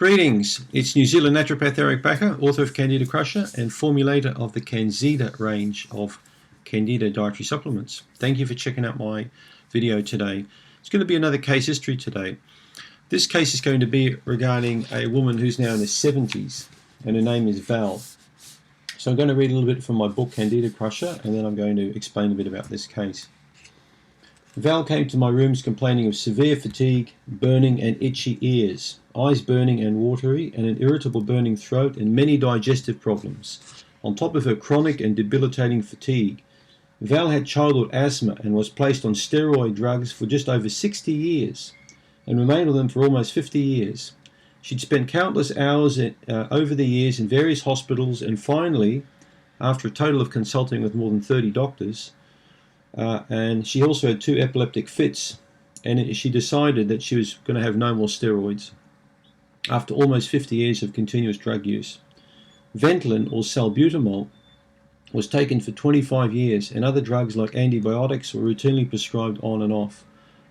Greetings, it's New Zealand naturopath Eric Backer, author of Candida Crusher and formulator of the CanXida range of Candida dietary supplements. Thank you for checking out my video today. It's going to be another case history today. This case is going to be regarding a woman who's now in her 70s and her name is Val. So I'm going to read a little bit from my book Candida Crusher and then I'm going to explain a bit about this case. Val came to my rooms complaining of severe fatigue, burning and itchy ears, eyes burning and watery, and an irritable burning throat and many digestive problems. On top of her chronic and debilitating fatigue, Val had childhood asthma and was placed on steroid drugs for just over 60 years and remained on them for almost 50 years. She'd spent countless hours over the years in various hospitals and finally, after a total of consulting with more than 30 doctors, and she also had 2 epileptic fits, and she decided that she was going to have no more steroids after almost 50 years of continuous drug use. Ventolin, or salbutamol, was taken for 25 years, and other drugs like antibiotics were routinely prescribed on and off.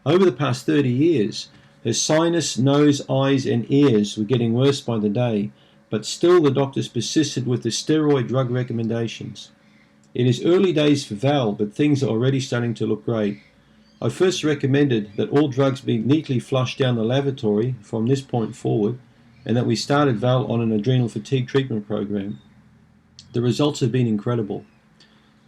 Over the past 30 years, her sinus, nose, eyes and ears were getting worse by the day, but still the doctors persisted with the steroid drug recommendations. It is early days for Val, but things are already starting to look great. I first recommended that all drugs be neatly flushed down the lavatory from this point forward, and that we started Val on an adrenal fatigue treatment program. The results have been incredible,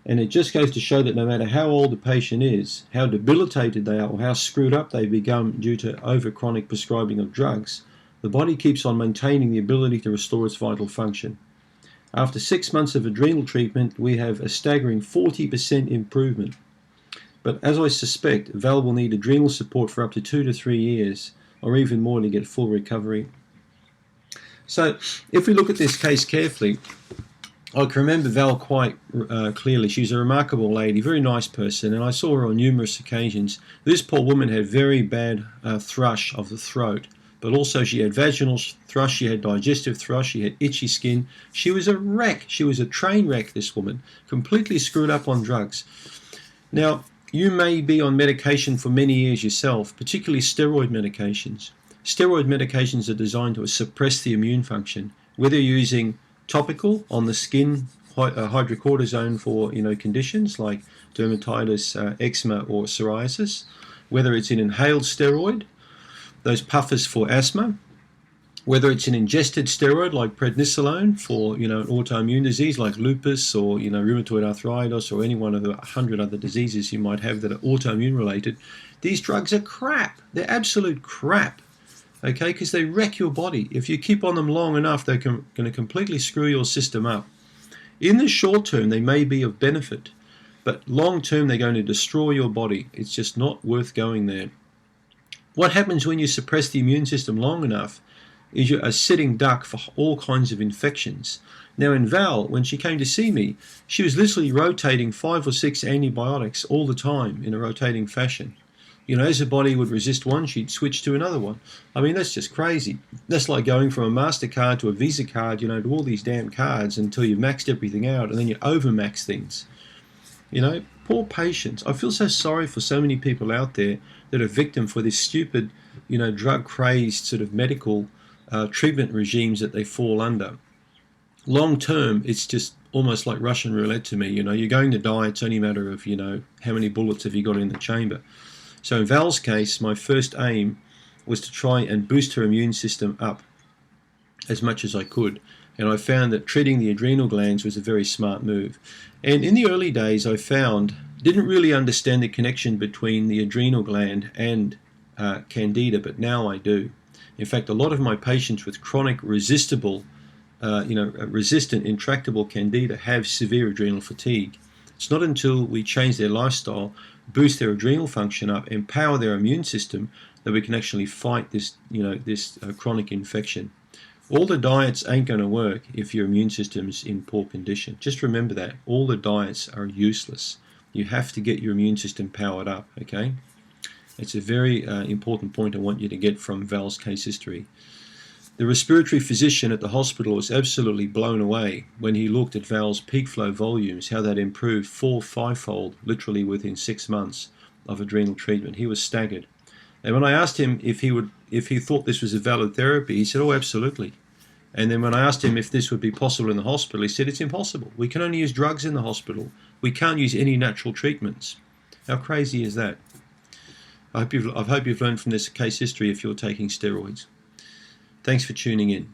and it just goes to show that no matter how old the patient is, how debilitated they are, or how screwed up they become due to over-chronic prescribing of drugs, the body keeps on maintaining the ability to restore its vital function. After 6 months of adrenal treatment, we have a staggering 40% improvement. But as I suspect, Val will need adrenal support for up to 2 to 3 years, or even more, to get full recovery. So, if we look at this case carefully, I can remember Val quite clearly. She's a remarkable lady, very nice person, and I saw her on numerous occasions. This poor woman had very bad thrush of the throat. But also she had vaginal thrush, she had digestive thrush, she had itchy skin. She was a wreck. She was a train wreck, this woman. Completely screwed up on drugs. Now, you may be on medication for many years yourself, particularly steroid medications. Steroid medications are designed to suppress the immune function, whether you're using topical on the skin, hydrocortisone for conditions like dermatitis, eczema or psoriasis, whether it's an inhaled steroid, those puffers for asthma, whether it's an ingested steroid like prednisolone for an autoimmune disease like lupus or rheumatoid arthritis or any one of the 100 other diseases you might have that are autoimmune related. These drugs are crap. They're absolute crap. Okay, because they wreck your body. If you keep on them long enough, they're going to completely screw your system up. In the short term, they may be of benefit, but long term, they're going to destroy your body. It's just not worth going there. What happens when you suppress the immune system long enough is you're a sitting duck for all kinds of infections. Now in Val, when she came to see me, she was literally rotating 5 or 6 antibiotics all the time in a rotating fashion. As her body would resist one, she'd switch to another one. I mean, that's just crazy. That's like going from a MasterCard to a Visa card, to all these damn cards until you've maxed everything out and then you overmax things. Poor patients. I feel so sorry for so many people out there that are victim for this stupid, drug-crazed sort of medical treatment regimes that they fall under. Long term, it's just almost like Russian roulette to me. You're going to die. It's only a matter of, how many bullets have you got in the chamber. So in Val's case, my first aim was to try and boost her immune system up as much as I could. And I found that treating the adrenal glands was a very smart move. And in the early days, I didn't really understand the connection between the adrenal gland and Candida, but now I do. In fact, a lot of my patients with chronic resistant, intractable Candida have severe adrenal fatigue. It's not until we change their lifestyle, boost their adrenal function up, empower their immune system, that we can actually fight this, this chronic infection. All the diets ain't going to work if your immune system's in poor condition. Just remember that. All the diets are useless. You have to get your immune system powered up, okay? It's a very important point I want you to get from Val's case history. The respiratory physician at the hospital was absolutely blown away when he looked at Val's peak flow volumes, how that improved 4- or 5-fold, literally within 6 months of adrenal treatment. He was staggered. And when I asked him if he thought this was a valid therapy, he said, "Oh, absolutely." And then when I asked him if this would be possible in the hospital, he said, "It's impossible. We can only use drugs in the hospital. We can't use any natural treatments." How crazy is that? I hope you've learned from this case history if you're taking steroids. Thanks for tuning in.